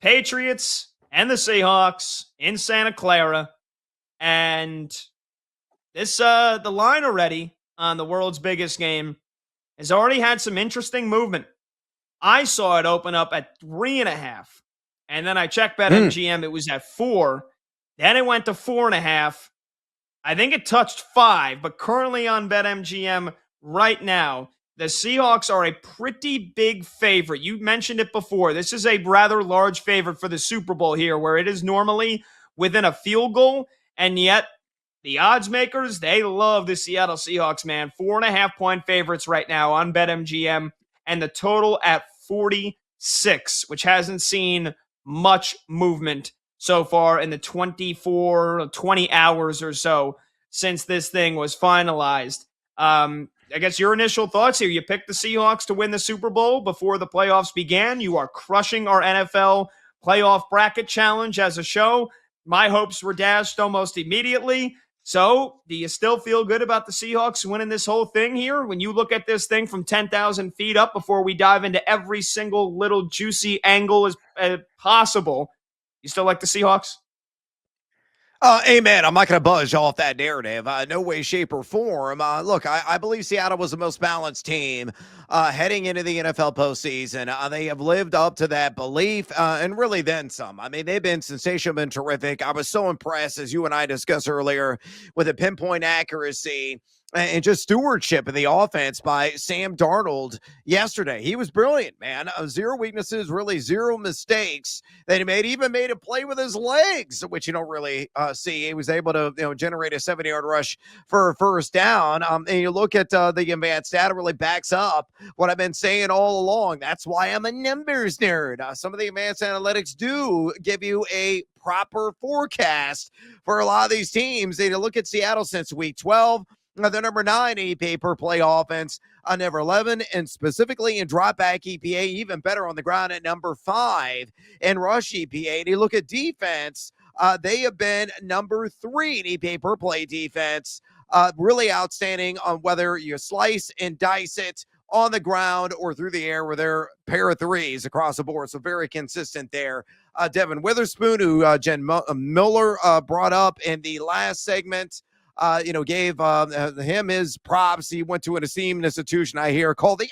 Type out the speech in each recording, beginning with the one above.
Patriots and the Seahawks in Santa Clara. And this, the line already on the world's biggest game has already had some interesting movement. I saw it open up at 3.5. And then I checked BetMGM. It was at 4. Then it went to 4.5. I think it touched 5, but currently on BetMGM right now, the Seahawks are a pretty big favorite. You mentioned it before. This is a rather large favorite for the Super Bowl here, where it is normally within a field goal, and yet the odds makers, they love the Seattle Seahawks, man. 4.5-point favorites right now on BetMGM, and the total at 46, which hasn't seen much movement so far in the 20 hours or so since this thing was finalized. I guess your initial thoughts here. You picked the Seahawks to win the Super Bowl before the playoffs began. You are crushing our NFL playoff bracket challenge as a show. My hopes were dashed almost immediately. So do you still feel good about the Seahawks winning this whole thing here? When you look at this thing from 10,000 feet up before we dive into every single little juicy angle as possible, you still like the Seahawks? Amen. I'm not going to budge off that narrative. No way, shape, or form. Look, I believe Seattle was the most balanced team heading into the NFL postseason. They have lived up to that belief and really then some. I mean, they've been sensational and terrific. I was so impressed, as you and I discussed earlier, with the pinpoint accuracy and just stewardship of the offense by Sam Darnold yesterday. He was brilliant, man. Zero weaknesses, really zero mistakes that he made. Even made a play with his legs, which you don't really see. He was able to generate a 70-yard rush for a first down. And you look at the advanced data, really backs up what I've been saying all along. That's why I'm a numbers nerd. Some of the advanced analytics do give you a proper forecast for a lot of these teams. And you look at Seattle since week 12. They're number 9 EPA per play offense, number 11, and specifically in drop back EPA, even better on the ground at number 5 in rush EPA. And you look at defense, they have been number 3 in EPA per play defense. Really outstanding on whether you slice and dice it on the ground or through the air with their pair of threes across the board. So very consistent there. Devin Witherspoon, who Jen Miller brought up in the last segment, gave him his props. He went to an esteemed institution, I hear, called the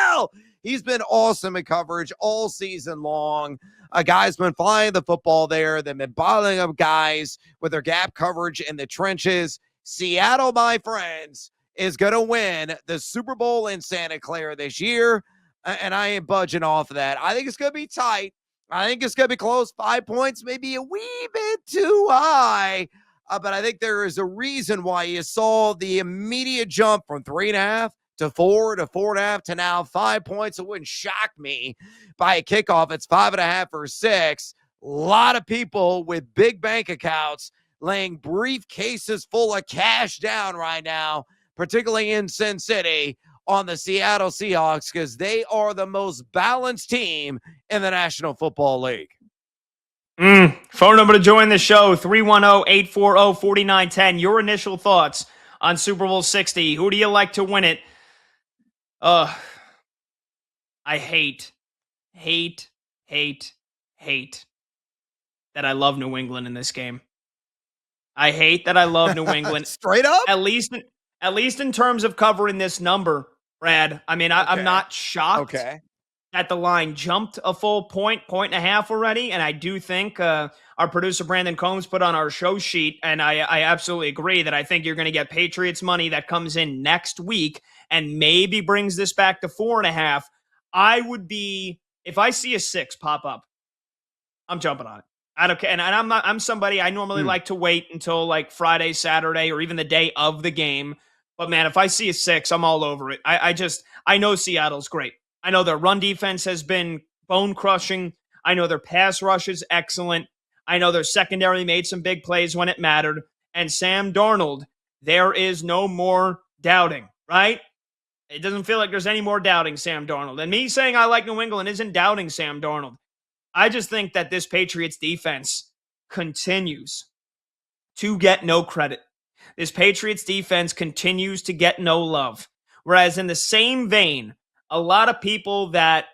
ILL. He's been awesome in coverage all season long. A guy's been flying the football there. They've been bottling up guys with their gap coverage in the trenches. Seattle, my friends, is going to win the Super Bowl in Santa Clara this year, and I ain't budging off of that. I think it's going to be tight. I think it's going to be close. 5 points, maybe a wee bit too high. But I think there is a reason why you saw the immediate jump from 3.5 to 4 to 4.5 to now 5 points. It wouldn't shock me by a kickoff. It's 5.5 or 6. A lot of people with big bank accounts laying briefcases full of cash down right now, particularly in Sin City, on the Seattle Seahawks, because they are the most balanced team in the National Football League. Phone number to join the show, 310-840-4910. Your initial thoughts on Super Bowl 60. Who do you like to win it? I hate that I love New England in this game. I hate that I love New England. Straight up? At least in terms of covering this number, Brad. I mean, I'm not shocked. Okay. That the line jumped a full point and a half already. And I do think our producer Brandon Combs put on our show sheet, and I absolutely agree that I think you're going to get Patriots money that comes in next week and maybe brings this back to 4.5. I would be, if I see a 6 pop up, I'm jumping on it. I don't care. And I'm somebody, I normally like to wait until like Friday, Saturday, or even the day of the game. But man, if I see a 6, I'm all over it. I know Seattle's great. I know their run defense has been bone-crushing. I know their pass rush is excellent. I know their secondary made some big plays when it mattered. And Sam Darnold, there is no more doubting, right? It doesn't feel like there's any more doubting Sam Darnold. And me saying I like New England isn't doubting Sam Darnold. I just think that this Patriots defense continues to get no credit. This Patriots defense continues to get no love. Whereas in the same vein, a lot of people that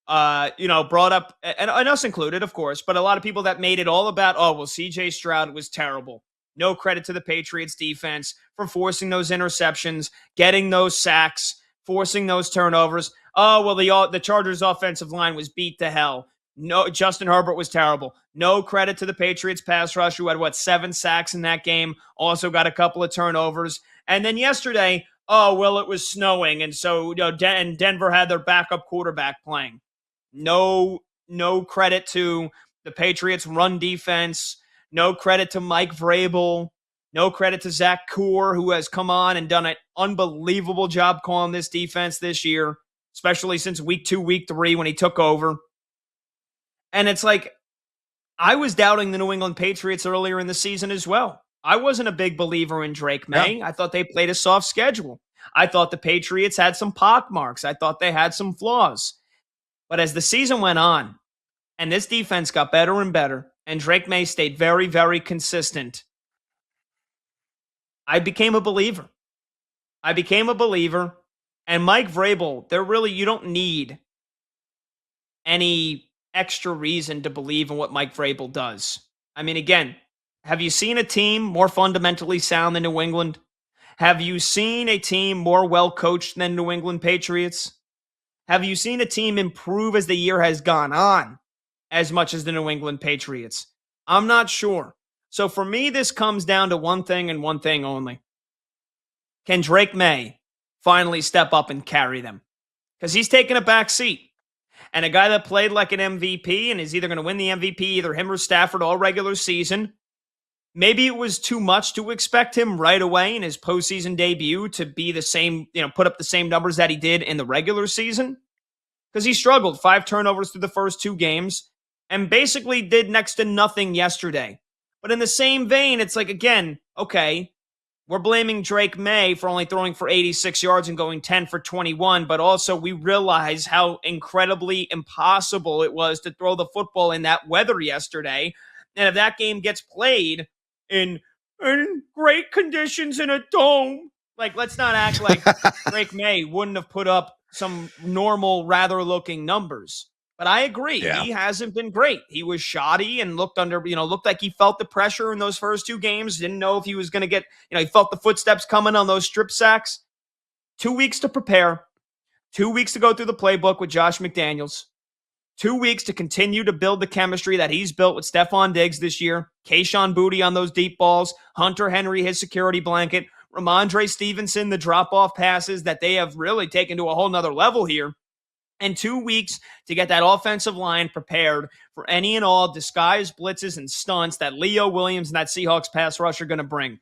brought up, and us included, of course, but a lot of people that made it all about, oh, well, CJ Stroud was terrible. No credit to the Patriots defense for forcing those interceptions, getting those sacks, forcing those turnovers. Oh, well, the Chargers offensive line was beat to hell. No, Justin Herbert was terrible. No credit to the Patriots pass rush, who had 7 sacks in that game, also got a couple of turnovers. And then yesterday, oh, well, it was snowing, and so and Denver had their backup quarterback playing. No credit to the Patriots run defense. No credit to Mike Vrabel. No credit to Zach Kuhr, who has come on and done an unbelievable job calling this defense this year, especially since week 2, week 3 when he took over. And it's like, I was doubting the New England Patriots earlier in the season as well. I wasn't a big believer in Drake Maye. Yeah. I thought they played a soft schedule. I thought the Patriots had some pockmarks. I thought they had some flaws. But as the season went on, and this defense got better and better, and Drake Maye stayed very, very consistent, I became a believer. And Mike Vrabel, you don't need any extra reason to believe in what Mike Vrabel does. I mean, again, have you seen a team more fundamentally sound than New England? Have you seen a team more well-coached than New England Patriots? Have you seen a team improve as the year has gone on as much as the New England Patriots? I'm not sure. So for me, this comes down to one thing and one thing only. Can Drake Maye finally step up and carry them? Because he's taking a back seat. And a guy that played like an MVP and is either going to win the MVP, either him or Stafford, all regular season, maybe it was too much to expect him right away in his postseason debut to be the same, put up the same numbers that he did in the regular season. Because he struggled, 5 turnovers through the first 2 games and basically did next to nothing yesterday. But in the same vein, it's like, again, okay, we're blaming Drake Maye for only throwing for 86 yards and going 10 for 21, but also we realize how incredibly impossible it was to throw the football in that weather yesterday. And if that game gets played in great conditions in a dome, like, let's not act like Drake Maye wouldn't have put up some normal, rather-looking numbers. But I agree. Yeah. He hasn't been great. He was shoddy and looked like he felt the pressure in those first 2 games. Didn't know if he was going to get, he felt the footsteps coming on those strip sacks. 2 weeks to prepare. 2 weeks to go through the playbook with Josh McDaniels. 2 weeks to continue to build the chemistry that he's built with Stephon Diggs this year. Kayshon Boutte on those deep balls. Hunter Henry, his security blanket. Ramondre Stevenson, the drop-off passes that they have really taken to a whole nother level here. And 2 weeks to get that offensive line prepared for any and all disguised blitzes and stunts that Leo Williams and that Seahawks pass rush are going to bring.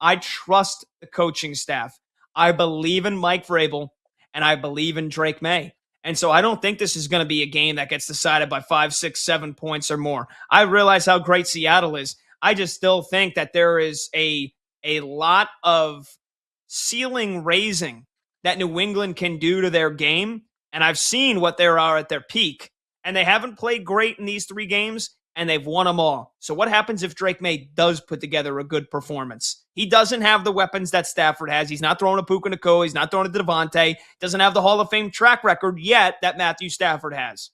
I trust the coaching staff. I believe in Mike Vrabel, and I believe in Drake Maye. And so I don't think this is going to be a game that gets decided by 5, 6, 7 points or more. I realize how great Seattle is. I just still think that there is a lot of ceiling raising that New England can do to their game. And I've seen what they are at their peak. And they haven't played great in these 3 games, and they've won them all. So what happens if Drake Maye does put together a good performance? He doesn't have the weapons that Stafford has. He's not throwing a Puka Nacua. He's not throwing it to Devontae. Doesn't have the Hall of Fame track record yet that Matthew Stafford has.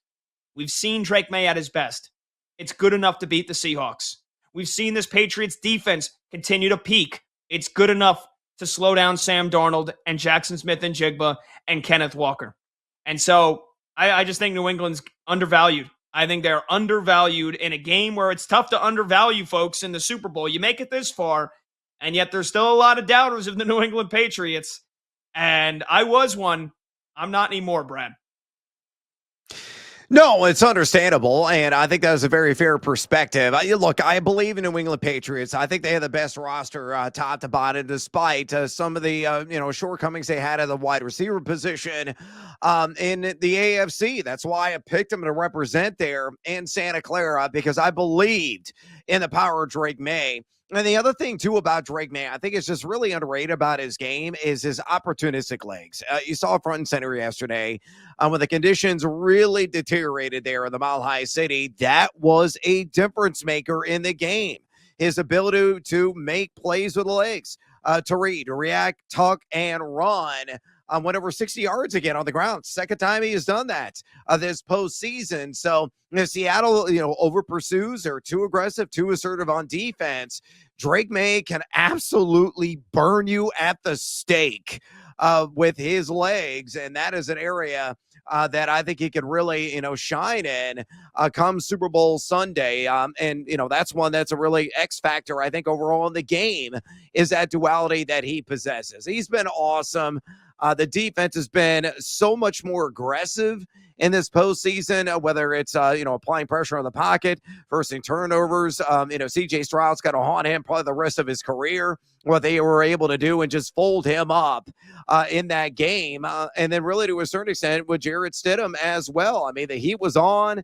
We've seen Drake Maye at his best. It's good enough to beat the Seahawks. We've seen this Patriots defense continue to peak. It's good enough to slow down Sam Darnold and Jackson Smith-Njigba and Kenneth Walker. And so I just think New England's undervalued. I think they're undervalued in a game where it's tough to undervalue folks in the Super Bowl. You make it this far, and yet there's still a lot of doubters of the New England Patriots. And I was one. I'm not anymore, Brad. No, it's understandable, and I think that was a very fair perspective. Look, I believe in New England Patriots. I think they have the best roster top to bottom, despite some of the shortcomings they had at the wide receiver position in the AFC. That's why I picked them to represent there in Santa Clara, because I believed in the power of Drake Maye. And the other thing, too, about Drake Maye, I think it's just really underrated about his game is his opportunistic legs. You saw front and center yesterday when the conditions really deteriorated there in the Mile High City. That was a difference maker in the game. His ability to make plays with the legs, to read, react, tuck, and run went over 60 yards again on the ground. Second time he has done that this postseason. So Seattle, over pursues. They're too aggressive, too assertive on defense. Drake Maye can absolutely burn you at the stake with his legs, and that is an area that I think he could really, shine in come Super Bowl Sunday. And that's one that's a really X factor, I think, overall in the game is that duality that he possesses. He's been awesome. The defense has been so much more aggressive in this postseason, whether it's, applying pressure on the pocket, forcing turnovers. CJ Stroud's got to haunt him probably the rest of his career, what they were able to do and just fold him up in that game. And then really to a certain extent with Jarrett Stidham as well. I mean, the heat was on.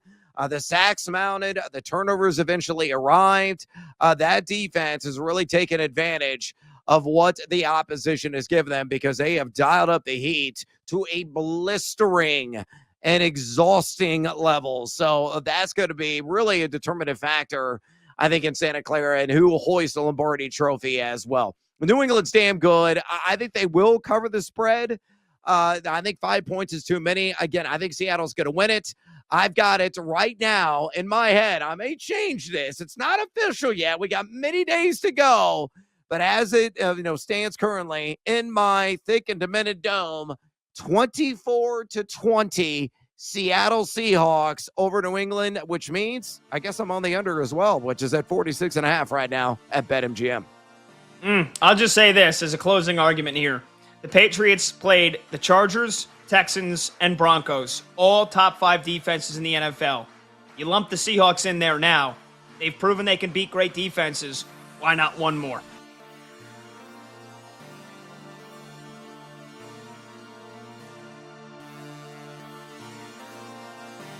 The sacks mounted, the turnovers eventually arrived. That defense has really taken advantage of what the opposition has given them because they have dialed up the heat to a blistering and exhausting level. So that's going to be really a determinative factor, I think, in Santa Clara and who will hoist the Lombardi Trophy as well. New England's damn good. I think they will cover the spread. I think 5 points is too many. Again, I think Seattle's going to win it. I've got it right now in my head. I may change this. It's not official yet. We got many days to go. But as it stands currently in my thick and demented dome, 24-20 Seattle Seahawks over New England, which means I guess I'm on the under as well, which is at 46.5 right now at BetMGM. I'll just say this as a closing argument here. The Patriots played the Chargers, Texans, and Broncos, all top 5 defenses in the NFL. You lump the Seahawks in there now. They've proven they can beat great defenses. Why not one more?